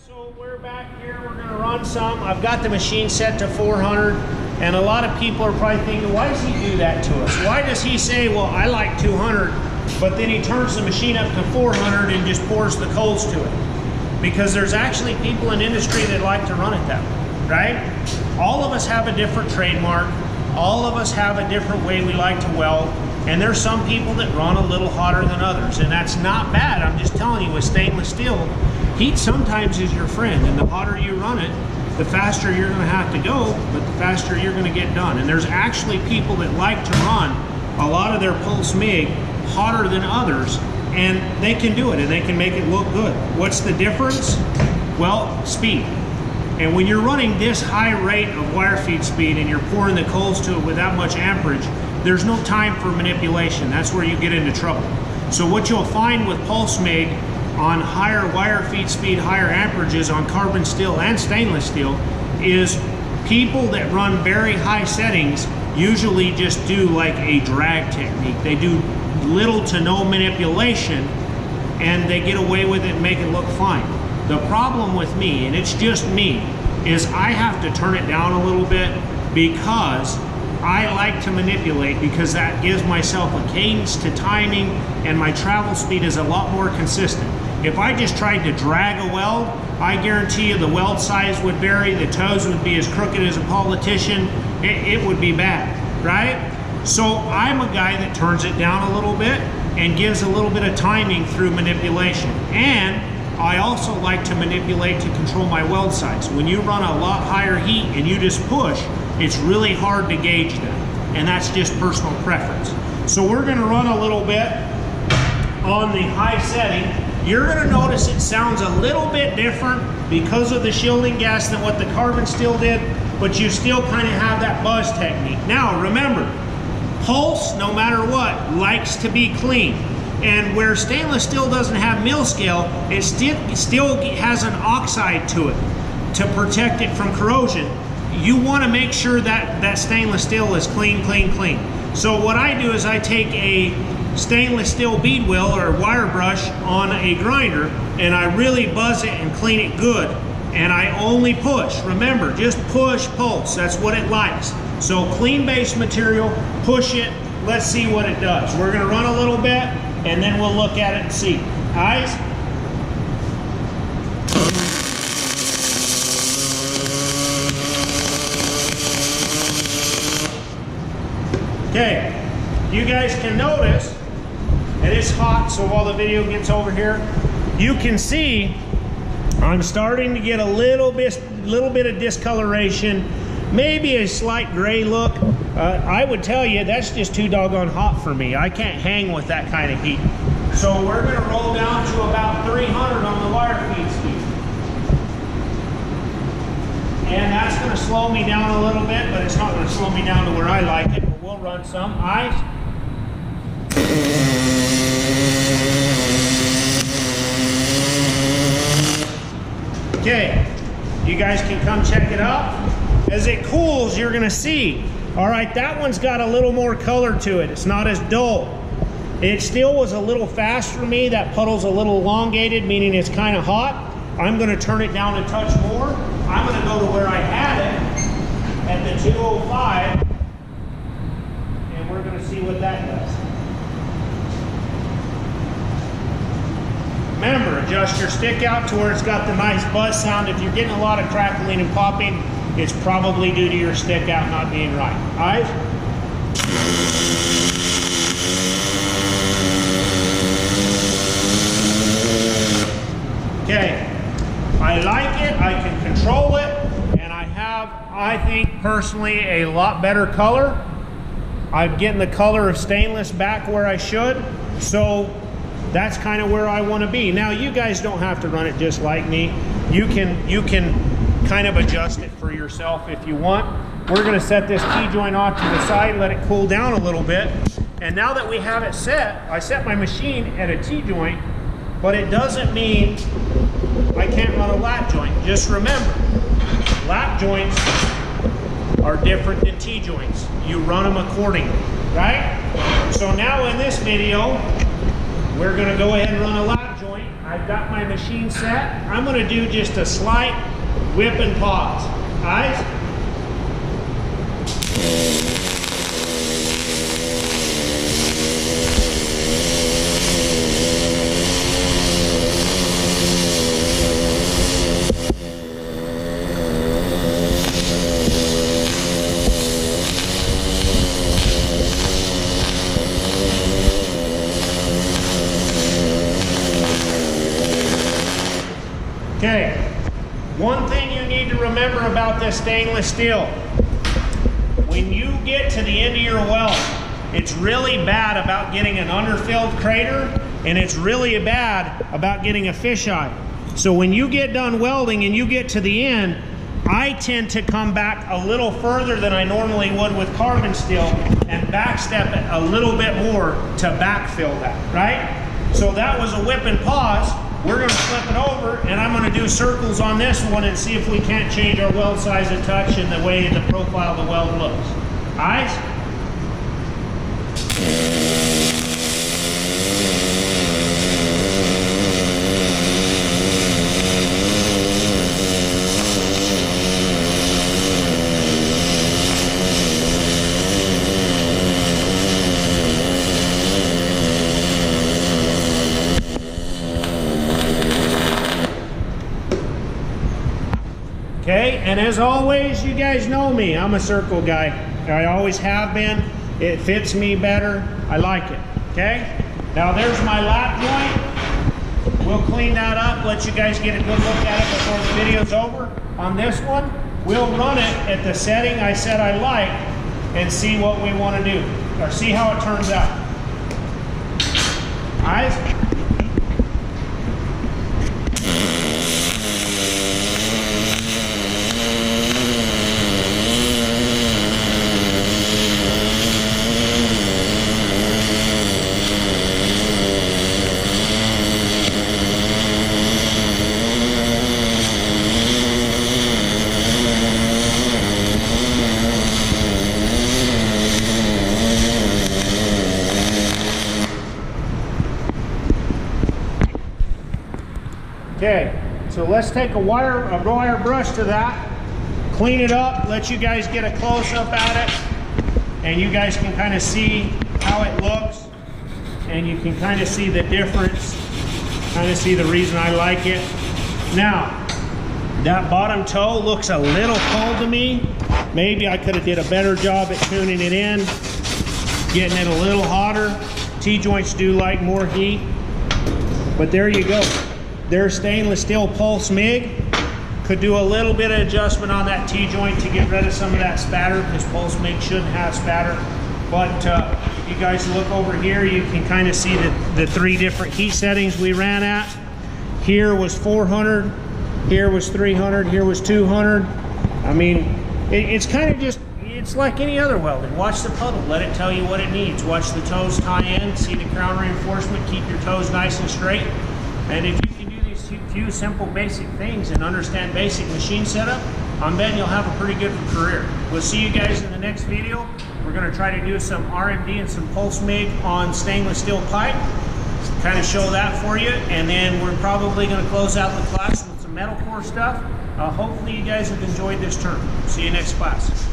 So we're back here, we're gonna run some. I've got the machine set to 400, and a lot of people are probably thinking, why does he do that to us? Why does he say, well, I like 200, but then he turns the machine up to 400 and just pours the coals to it? Because there's actually people in industry that like to run it that way, right? All of us have a different trademark. All of us have a different way we like to weld. And there's some people that run a little hotter than others, and that's not bad. I'm just telling you, with stainless steel, heat sometimes is your friend, and the hotter you run it, the faster you're gonna have to go, but the faster you're gonna get done. And there's actually people that like to run a lot of their pulse MIG hotter than others, and they can do it, and they can make it look good. What's the difference? Well, speed. And when you're running this high rate of wire feed speed and you're pouring the coals to it with that much amperage, there's no time for manipulation. That's where you get into trouble. So what you'll find with pulse MIG on higher wire feed speed, higher amperages on carbon steel and stainless steel is people that run very high settings usually just do like a drag technique. They do little to no manipulation and they get away with it and make it look fine. The problem with me, and it's just me, is I have to turn it down a little bit because I like to manipulate, because that gives myself a cadence to timing, and my travel speed is a lot more consistent. If I just tried to drag a weld, I guarantee you the weld size would vary, the toes would be as crooked as a politician, it would be bad, right? So I'm a guy that turns it down a little bit and gives a little bit of timing through manipulation. And I also like to manipulate to control my weld size. When you run a lot higher heat and you just push, it's really hard to gauge them, and that's just personal preference. So we're gonna run a little bit on the high setting. You're gonna notice it sounds a little bit different because of the shielding gas than what the carbon steel did, but you still kind of have that buzz technique. Now remember, pulse, no matter what, likes to be clean. And where stainless steel doesn't have mill scale, it still has an oxide to it to protect it from corrosion. You want to make sure that that stainless steel is clean, clean, clean. So what I do is I take a stainless steel bead wheel or wire brush on a grinder and I really buzz it and clean it good. And I only push. Remember, just push, pulse. That's what it likes. So clean base material, push it. Let's see what it does. We're going to run a little bit and then we'll look at it and see. Eyes. Okay, you guys can notice that it's hot, so while the video gets over here, you can see I'm starting to get a little bit of discoloration, maybe a slight gray look. I would tell you that's just too doggone hot for me. I can't hang with that kind of heat. So we're gonna roll down to about 300 on the wire feed speed. And that's gonna slow me down a little bit, but it's not gonna slow me down to where I like it. But we'll run some. Eyes. Okay, you guys can come check it out. As it cools, you're gonna see, all right, that one's got a little more color to it. It's not as dull. It still was a little fast for me. That puddle's a little elongated, meaning it's kind of hot. I'm gonna turn it down a touch more. I'm gonna go to where I had it at the 205, and we're gonna see what that does. Remember, adjust your stick out to where it's got the nice buzz sound. If you're getting a lot of crackling and popping, it's probably due to your stick out not being right. Eyes. Okay, I like it, I can control it, and I have, I think personally, a lot better color. I'm getting the color of stainless back where I should, so that's kind of where I want to be. Now, you guys don't have to run it just like me. You can kind of adjust it for yourself if you want. We're going to set this T-joint off to the side, let it cool down a little bit. And now that we have it set, I set my machine at a T-joint, but it doesn't mean I can't run a lap joint. Just remember, lap joints are different than T-joints. You run them accordingly, right? So now in this video, we're going to go ahead and run a lap joint. I I've got my machine set. I'm going to do just a slight whip and pause. Guys. Okay, one thing you need to remember about this stainless steel, when you get to the end of your weld, it's really bad about getting an underfilled crater, and it's really bad about getting a fisheye. So when you get done welding and you get to the end, I tend to come back a little further than I normally would with carbon steel and backstep it a little bit more to backfill that, right? So that was a whip and pause. We're going to flip it over, and I'm going to do circles on this one and see if we can't change our weld size a touch and the way the profile of the weld looks. Eyes? Okay, and as always, you guys know me, I'm a circle guy. I always have been. It fits me better. I like it, okay? Now there's my lap joint. We'll clean that up, let you guys get a good look at it before the video's over. On this one, we'll run it at the setting I said I like and see what we want to do, or see how it turns out. Eyes? Okay, so let's take a wire brush to that, clean it up, let you guys get a close-up at it, and you guys can kind of see how it looks, and you can kind of see the difference, kind of see the reason I like it. Now, that bottom toe looks a little cold to me. Maybe I could have did a better job at tuning it in, getting it a little hotter. T-joints do like more heat, but there you go. There's stainless steel pulse MIG. Could do a little bit of adjustment on that T-joint to get rid of some of that spatter, because pulse MIG shouldn't have spatter. But you guys look over here, you can kind of see the three different heat settings we ran at. Here was 400, here was 300, here was 200. I mean, it's kind of just, it's like any other welding. Watch the puddle, let it tell you what it needs. Watch the toes tie in, see the crown reinforcement, keep your toes nice and straight. And if you can do these few simple basic things and understand basic machine setup, I'm betting you'll have a pretty good career. We'll see you guys in the next video. We're going to try to do some RMD and some pulse MIG on stainless steel pipe, kind of show that for you, and then we're probably going to close out the class with some metal core stuff. Hopefully you guys have enjoyed this term. See you next class.